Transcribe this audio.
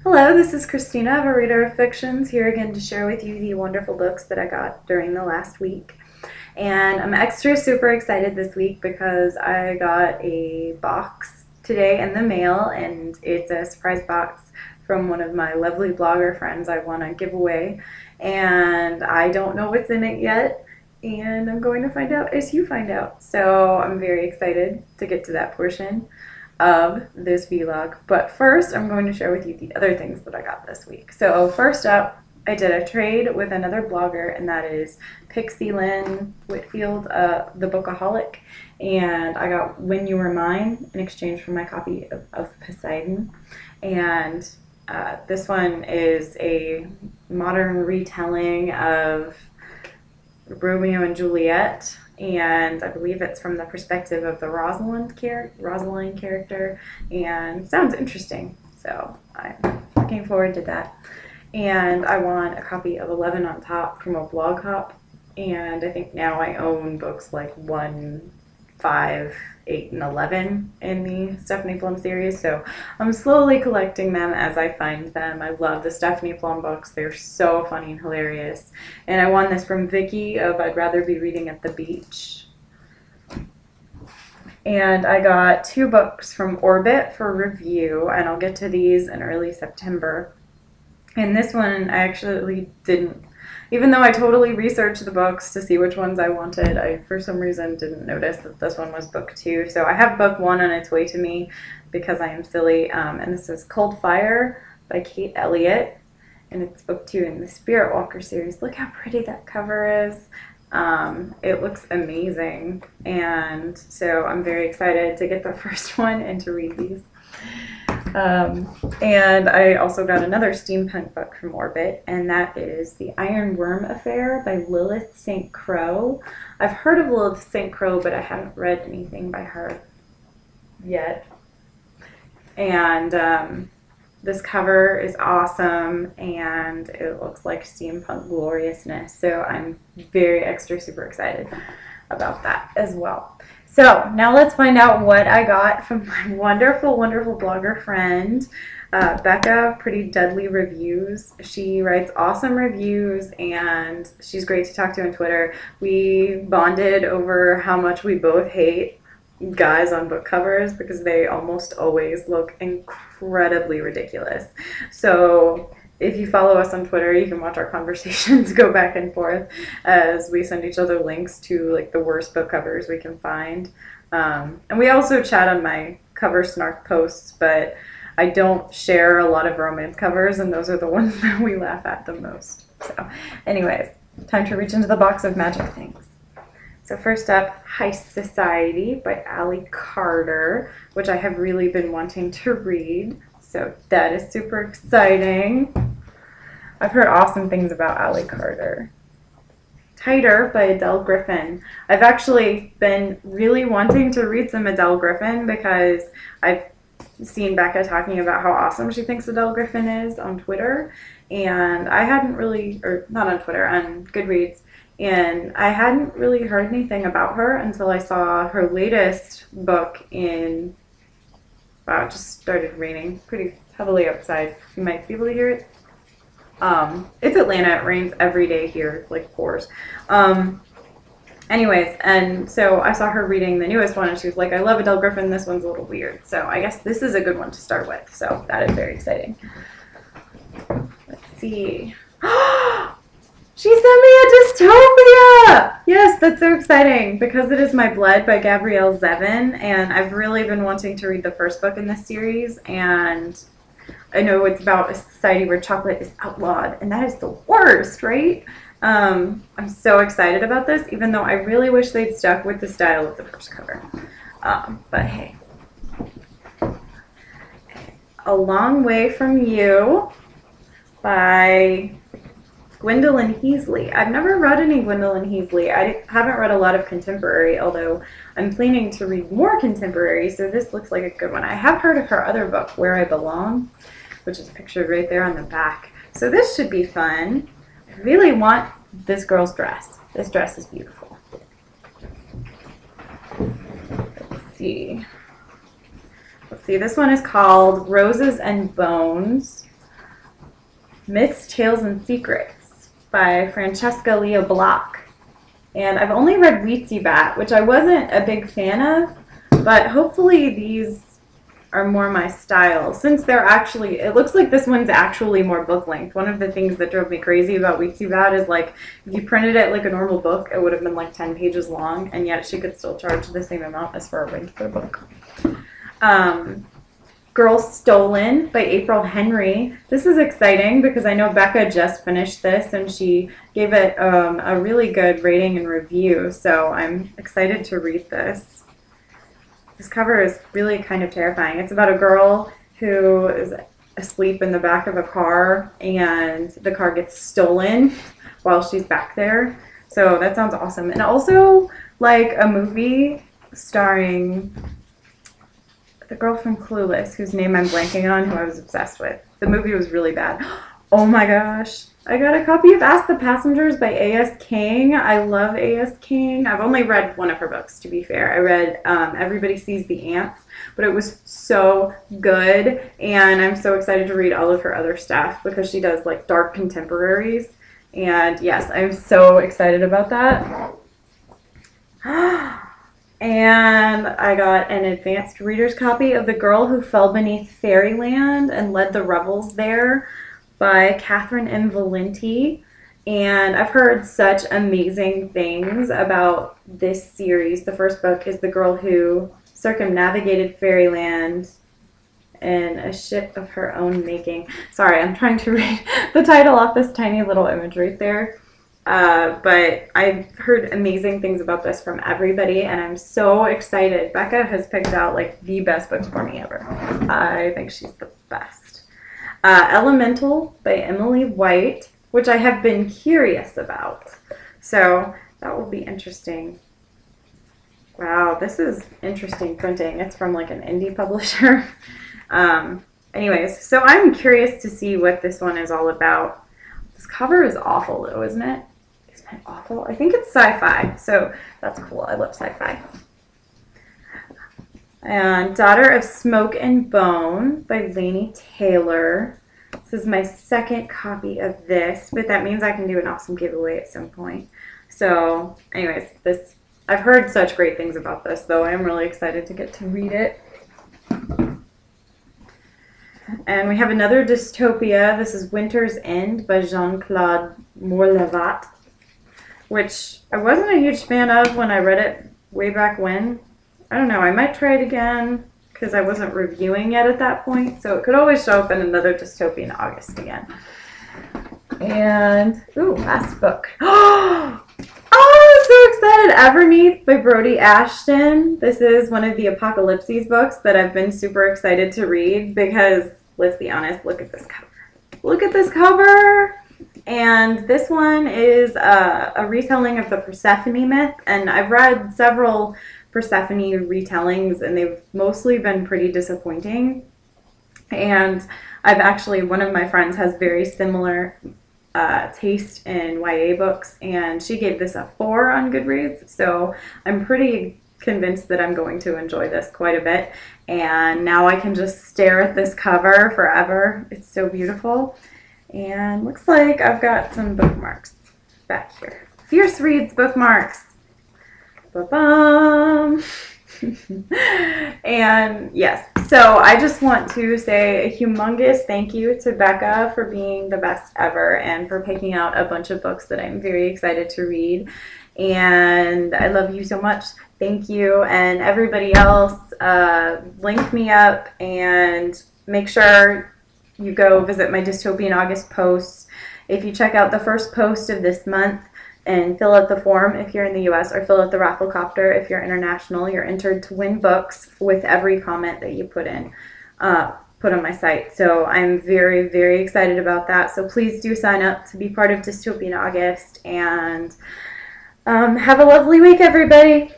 Hello, this is Christina of A Reader of Fictions, here again to share with you the wonderful books that I got during the last week. And I'm extra super excited this week because I got a box today in the mail, and it's a surprise box from one of my lovely blogger friends I want to give away. And I don't know what's in it yet, and I'm going to find out as you find out. So I'm very excited to get to that portion of this vlog. But first, I'm going to share with you the other things that I got this week. So first up, I did a trade with another blogger, and that is Pixie Lynn Whitfield, the Bookaholic, and I got When You Were Mine in exchange for my copy of Poseidon. And this one is a modern retelling of Romeo and Juliet, and I believe it's from the perspective of the Rosalind character, and sounds interesting, so I'm looking forward to that. And I won a copy of 11 on Top from a blog hop, and I think now I own books like 1, 5, 8, and 11 in the Stephanie Plum series, so I'm slowly collecting them as I find them. I love the Stephanie Plum books. They're so funny and hilarious. And I won this from Vicky of I'd Rather Be Reading at the Beach. And I got 2 books from Orbit for review, and I'll get to these in early September. And this one I actually didn't, even though I totally researched the books to see which ones I wanted, I for some reason didn't notice that this one was book 2. So I have book 1 on its way to me because I am silly. And this is Cold Fire by Kate Elliott, and it's book 2 in the Spirit Walker series. Look how pretty that cover is. It looks amazing, and so I'm very excited to get the first one and to read these. And I also got another steampunk book from Orbit, and that is The Iron Worm Affair by Lilith St. Crow. I've heard of Lilith St. Crow, but I haven't read anything by her yet. And this cover is awesome, and it looks like steampunk gloriousness, so I'm very extra super excited about that as well. So now let's find out what I got from my wonderful, wonderful blogger friend, Becca of Pretty Deadly Reviews. She writes awesome reviews, and she's great to talk to on Twitter. We bonded over how much we both hate guys on book covers because they almost always look incredibly ridiculous. So if you follow us on Twitter, you can watch our conversations go back and forth as we send each other links to like the worst book covers we can find. And we also chat on my cover snark posts, but I don't share a lot of romance covers, and those are the ones that we laugh at the most. So anyways, time to reach into the box of magic things. So first up, Heist Society by Ali Carter, which I have really been wanting to read. So that is super exciting. I've heard awesome things about Ali Carter. Tighter by Adele Griffin. I've actually been really wanting to read some Adele Griffin because I've seen Becca talking about how awesome she thinks Adele Griffin is on Twitter. And I hadn't really, or not on Twitter, on Goodreads. And I hadn't really heard anything about her until I saw her latest book in, wow, it just started raining pretty heavily outside. You might be able to hear it. It's Atlanta. It rains every day here, like pours. Anyways, and so I saw her reading the newest one, and she was like, I love Adele Griffin. This one's a little weird. So I guess this is a good one to start with. So that is very exciting. Let's see. She sent me a dystopia! Yes, that's so exciting. Because It Is My Blood by Gabrielle Zevin, and I've really been wanting to read the first book in this series, and I know it's about a society where chocolate is outlawed, and that is the worst, right? I'm so excited about this, even though I really wish they'd stuck with the style of the first cover. But hey. A Long Way From You by Gwendolyn Heasley. I've never read any Gwendolyn Heasley. I haven't read a lot of contemporary, although I'm planning to read more contemporary, so this looks like a good one. I have heard of her other book, Where I Belong, which is pictured right there on the back. So this should be fun. I really want this girl's dress. This dress is beautiful. Let's see. Let's see, this one is called Roses and Bones Myths, Tales, and Secrets by Francesca Leo Block. And I've only read Weetzie Bat, which I wasn't a big fan of, but hopefully these are more my style, since they're actually, it looks like this one's actually more book length. One of the things that drove me crazy about Weetzie Bat is like, if you printed it like a normal book, it would have been like 10 pages long, and yet she could still charge the same amount as for a regular book. Girl Stolen by April Henry. This is exciting because I know Becca just finished this and she gave it a really good rating and review, so I'm excited to read this. This cover is really kind of terrifying. It's about a girl who is asleep in the back of a car and the car gets stolen while she's back there. So that sounds awesome. And also like a movie starring the girl from Clueless, whose name I'm blanking on, who I was obsessed with. The movie was really bad. Oh my gosh. I got a copy of Ask the Passengers by A.S. King. I love A.S. King. I've only read one of her books, to be fair. I read Everybody Sees the Ants, but it was so good, and I'm so excited to read all of her other stuff because she does like dark contemporaries. And yes, I'm so excited about that. And I got an advanced reader's copy of The Girl Who Fell Beneath Fairyland and Led the Revels There by Catherine M. Valenti. And I've heard such amazing things about this series. The first book is The Girl Who Circumnavigated Fairyland in a Ship of Her Own Making. Sorry, I'm trying to read the title off this tiny little image right there. But I've heard amazing things about this from everybody, and I'm so excited. Becca has picked out like the best books for me ever. I think she's the best. Elemental by Emily White, which I have been curious about. So that will be interesting. Wow, this is interesting printing. It's from like an indie publisher. Anyways, so I'm curious to see what this one is all about. This cover is awful though, isn't it? Isn't it awful? I think it's sci-fi, so that's cool. I love sci-fi. And Daughter of Smoke and Bone by Laini Taylor. This is my second copy of this, but that means I can do an awesome giveaway at some point. So anyways, this, I've heard such great things about this, though. I'm really excited to get to read it. And we have another dystopia. This is Winter's End by Jean-Claude Morlavat, which I wasn't a huge fan of when I read it way back when. I don't know, I might try it again because I wasn't reviewing yet at that point, so it could always show up in another dystopia in August again. And, ooh, last book. Oh, so excited! Everneath by Brody Ashton. This is one of the Apocalypses books that I've been super excited to read because, let's be honest, look at this cover. Look at this cover! And this one is a retelling of the Persephone myth, and I've read several Persephone retellings, and they've mostly been pretty disappointing. And I've actually, one of my friends has very similar taste in YA books, and she gave this a 4 on Goodreads, so I'm pretty convinced that I'm going to enjoy this quite a bit. And now I can just stare at this cover forever. It's so beautiful. And looks like I've got some bookmarks back here. Fierce Reads bookmarks. Ba-bum. And yes, so I just want to say a humongous thank you to Becca for being the best ever and for picking out a bunch of books that I'm very excited to read. And I love you so much. Thank you. And everybody else, link me up and make sure you go visit my Dystopian August posts. If you check out the first post of this month and fill out the form if you're in the US, or fill out the Rafflecopter if you're international, you're entered to win books with every comment that you put on my site. So I'm very, very excited about that. So please do sign up to be part of Dystopian August, and have a lovely week, everybody.